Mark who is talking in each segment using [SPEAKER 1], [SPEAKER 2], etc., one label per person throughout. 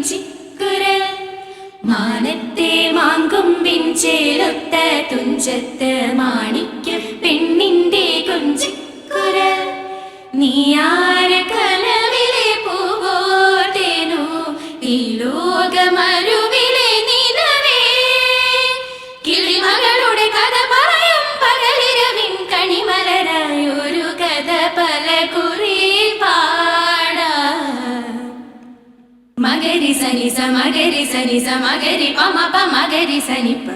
[SPEAKER 1] കൊഞ്ചിക്കുരൽ മാനത്തെ മാങ്കൊമ്പിൻ ചേലൊത്ത തുഞ്ചത്ത് മാണിക്യം പെണ്ണിന്റെ കൊഞ്ചിക്കുരൽ നീയാര കനവിലെ പൂവോട്ടേനോ ഈ ലോകമരുവിലെ നിലവേ കിളിമകളുടെ കഥ പറയും പകലിരവിൻ കണിമലരായൊരു കഥ പല കുറി പാടാ മകരി സനി സ മകരി സനി സ മകരി പമ പ മകരി സനി പ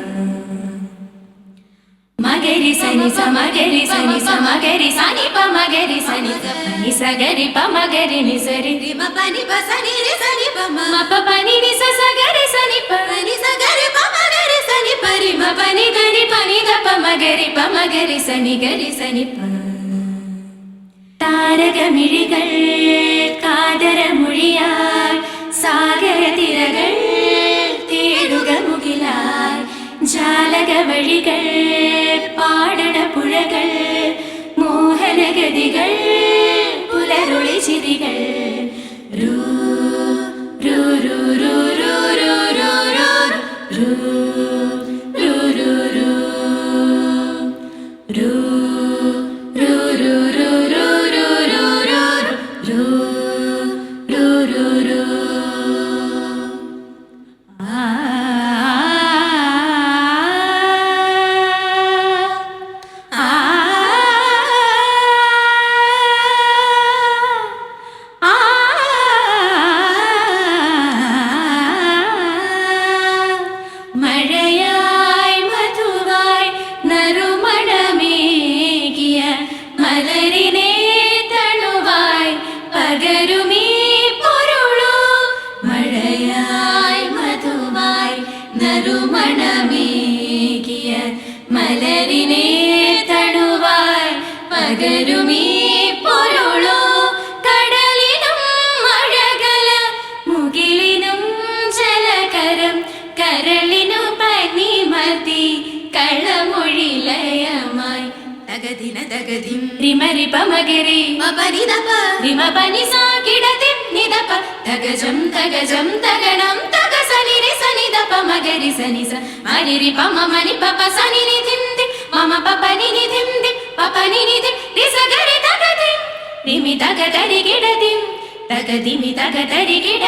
[SPEAKER 1] മകരി സനി സ മകരി സനി സ മകരി സനി പ മകരി സനി സ പനി സ ഗരി പ മകരി നി സരി രി മ പനി പ സനി രി സനി പ മ പ പനി നി സ സ ഗരി സനി പ നി സ ഗരി പ മകരി സനി പ രി മ പനി ഗരി പനി ധ പ മകരി സനി ഗരി സനി പ താരകമിഴികൾ കാതരമൊഴിയാൽ സാഗരതിരകൾ തേടുക മുകിലാൽ ജാലക വഴികൾ പാടണ പുഴകൾ മോഹനഗതികൾ പുലരൊളി ചിരികൾ രൂ രൂ രൂ രൂ രൂ രൂ രൂ രൂ രൂ രൂ രൂ രൂ രൂ മലരിനെ തണുവായി പകരുമീ പൊരുളോ കടലിനും മഴകല മുകിലിനും ജലകരം കരളിനു പനിമതി കളമൊഴിലയമായി തകദിന തകദിം റിമരി പമഗരി മപനി ദപ റിമ പനി സാ കിടതിം നിദപ തഗജം തഗജം തഗണം തഗസനി രി സനി ദപ മഗരി സനി സ മരിരി പമ മനി പപ സനി നി ധിം ധിം മമ പപ നി നി ധിം ധിം പപ നി നി ധിം രി സ ഗരി തഗദിം റിമി തഗതരി കിടതിം തഗദിമി തഗതരി കിട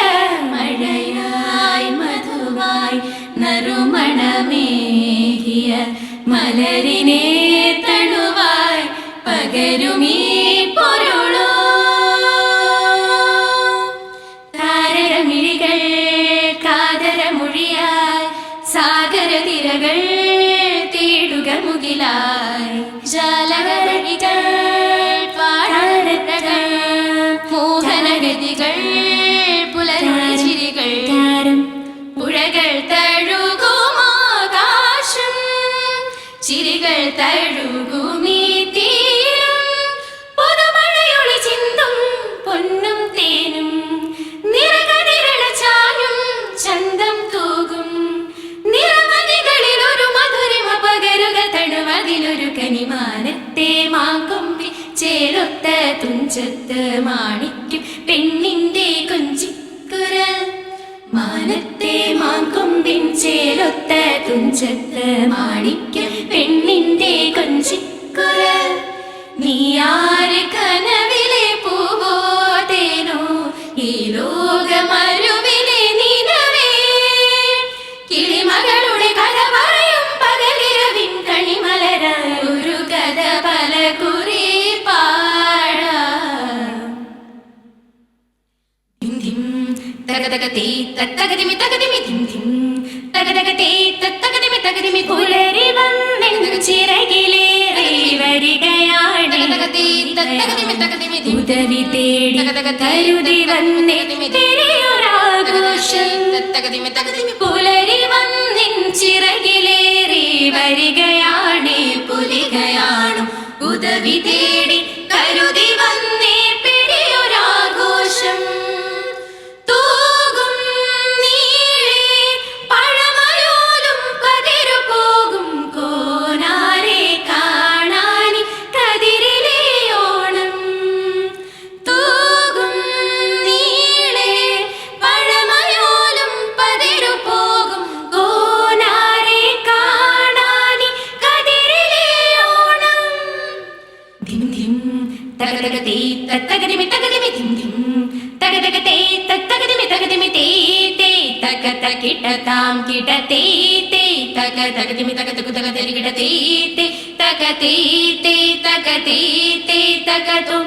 [SPEAKER 1] മഴയായി മധുവായി നറുമണമേകിയ മലരിനെ തണുവായി പകരുമീ പൊരുളോ താരകമിഴികൾ കാതരമൊഴിയായി സാഗരതിരകൾ തേടുക മുകിലായി ജാലകരണികൾ പാടണകൾ മോഹനഗതികൾ പുലരൊളിച്ചിരികൾ പുഴകൾ തഴുകുമാകാശം ചിരികൾ തഴുകുമീ തീരം പുതുമഴയൊളി ചിന്തും പൊന്നും തേനും നിറകതിരണ ചായും ചന്തം തൂകും നിറമതികളിൽ ഒരു മധുരിമ പകരുക തണുവതിലൊരു കനിമാനത്തെ മാങ്കൊമ്പി ചേലൊത്ത തുഞ്ചത്ത് മാണിക്യം പെണ്ണിന്റെ കൊഞ്ചിക്കുരൽ മാനത്തെ മാങ്കൊമ്പിൻ ചേലൊത്ത തുഞ്ചത്ത് മാണിക്യം പെണ്ണിന്റെ കൊഞ്ചിക്കുരൽ നീയാര് കനവിലെ പൂവോ തേനോ ഈ ലോകമരുവിലെ നിലവേ കിളിമകളുടെ കഥ പറയും പകലിരവിൻ കണിമലരായൊരു കഥ പല കുറി പാടാ തകതകതേ തത്തകതിമി തകതിമി ധിം ധിം തകതകതേ തത്തകതിമി തകതിമി പുലരി വന്നെന്നു ചിറകിലേറി വരികയാണ് ഉദവി തേടി കരുതി വന്നേ തിരയൊരാഘോഷം പുലരി വന്നിൻ ചിറകിലേറി വരികയാണ് പുലികയാണു ഉദവി തേടി കരുതി വന്നേ പെരിയൊരാഘോഷം പഴമയോലും തകതിമി തകതിമി ധിം ധിം തക തക തേ തകതിമി തകതിമി തേ തേ തക തകിട താം കിട തേ തേ തക തകതിമി തക തക തക തരികിട തേ തേ തക തേ തേ തക തേ തേ തക തും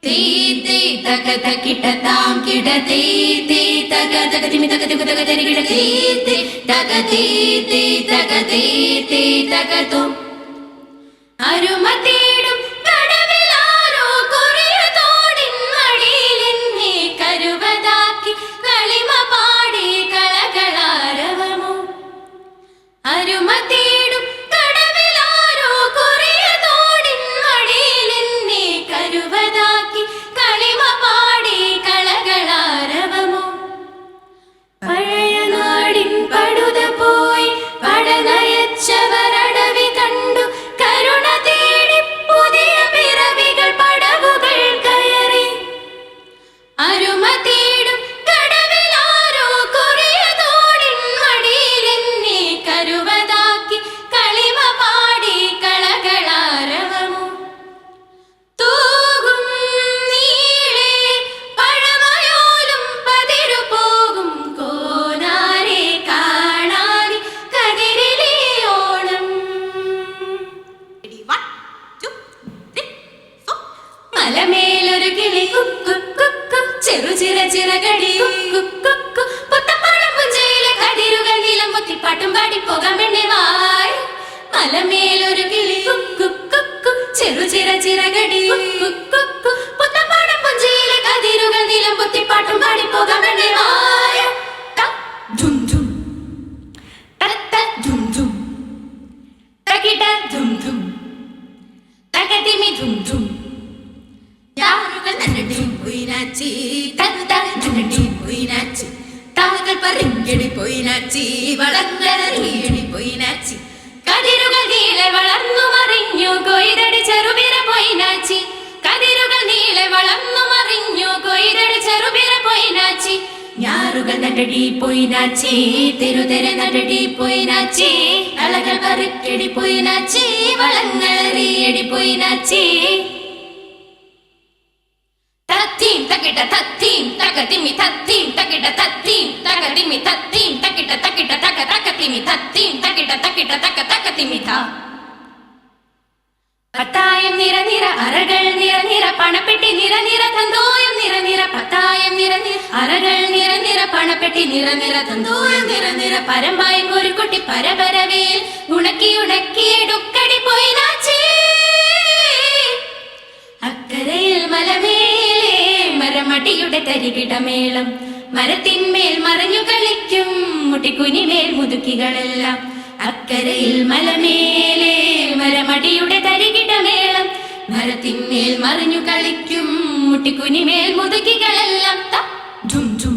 [SPEAKER 1] തേ തേ തക തകിട താം കിട തേ തേ തക തകതിമി തക തക തക തരികിട തേ തേ തക തേ തേ തക തേ തേ തക തും അരുമ തേടും കടവിലാരോ കുറിയതോടിൻ മടിയിലെന്നെ കരുവതാക്കി കളിമ പാടി കളകളാരവമോ അരുമ തേടും കടവിലാരോ കുറിയതോടിൻ മടിയിലെന്നെ കരുവതാക്കി കളിമ പാടി കളകളാരവമോ പഴയ നാടിൻ പടുത പോയി പടനയച്ചവരടവി കണ്ടു കരുണ തേടി പുതിയ പിറവികൾ പടവുകൾ കയറി അരുമ തേടും കടവിലാരോ കുറിയതോടിൻ മടിയിലെന്നെ കരുവതാക്കി കളിമ പാടി കളകളാരവമോ തൂകും നീളെ പഴമയോലും പതിരു പോകും കോനാരെ കാണാനി കതിരിലെ ഓണം മലമേലൊരു കിളി കുക്കു കുക്കു ചെറുചിറ ചിറകടി കുക്കു കുക്കു പുത്തപ്പഴം പുഞ്ചയിലെ കതിരുകൾ നീലം മുത്തിപ്പാട്ടും പാടി പോകാൻ വേണ്ടി വായ് മലമേലൊരു കിളി കുക്കു കുക്കു ചെറുചിറ ചിറകടി കുക്കു കുക്കു പുത്തപ്പഴം പുഞ്ചയിലെ കതിരുകൾ നീലം മുത്തിപ്പാട്ടും പാടി പോകാൻ വേണ്ടി വായ് ധും ധും തത്ത ധും ധും തകിട ധും ധും തകതിമി ധും ധും യാറുകൾ നന്നടിയും പോയിനാച്ചി തത്ത നന്നടിയും പോയിനാച്ചി താകൾ പറങ്കടി പോയിനാച്ചി വളങ്ങളറിയടി പോയിനാച്ചി കതിരുകൾ നീളെ വളർന്നു മറിഞ്ഞു കൊയ്തടി ചെറുപിര പോയിനാച്ചി കതിരുകൾ നീളെ വളർന്നു മറിഞ്ഞു കൊയ്തടി ചെറുപിര പോയിനാച്ചി ഞാറുകൾ നട്ടടി പോയിനാച്ചി തെരുതെര നട്ടടി പോയിനാച്ചി അളകൾ പറിക്കടി പോയിനാച്ചി വളങ്ങളറിയടി പോയിനാച്ചി തത്തീം തകിട തത്തീം തകതിമി തത്തീം തകിട തത്തീം തകതിമി തത്തീം തകിട തകിട തക തകതിമി തത്തീം തകിട തകിട തക തകതിമി ത പത്തായം നിര നിര അറകൾ നിര നിര പണപ്പെട്ടി നിര നിര തന്തോയം നിര നിര പത്തായം നിര നിര അറകൾ നിര നിര പണപ്പെട്ടി നിര നിര തന്തോയം നിര നിര പരമ്പായം ഒരു കുട്ടി പരപരവേൽ ഉണക്കി ഉണക്കി എടുക്കടി പോയിനാച്ചി അക്കരയിൽ മലമേലെ മരമടിയുടെ തരികിടമേളം മരത്തിന്മേൽ മറഞ്ഞു കളിക്കും മുട്ടിക്കുനിമേൽ മുതുക്കികളെല്ലാം അക്കരയിൽ മലമേലെ മരമടിയുടെ തരികിടമേളം മരത്തിന്മേൽ മറിഞ്ഞു കളിക്കും മുട്ടിക്കുനിമേൽ മുതുക്കികളെല്ലാം ധും ധും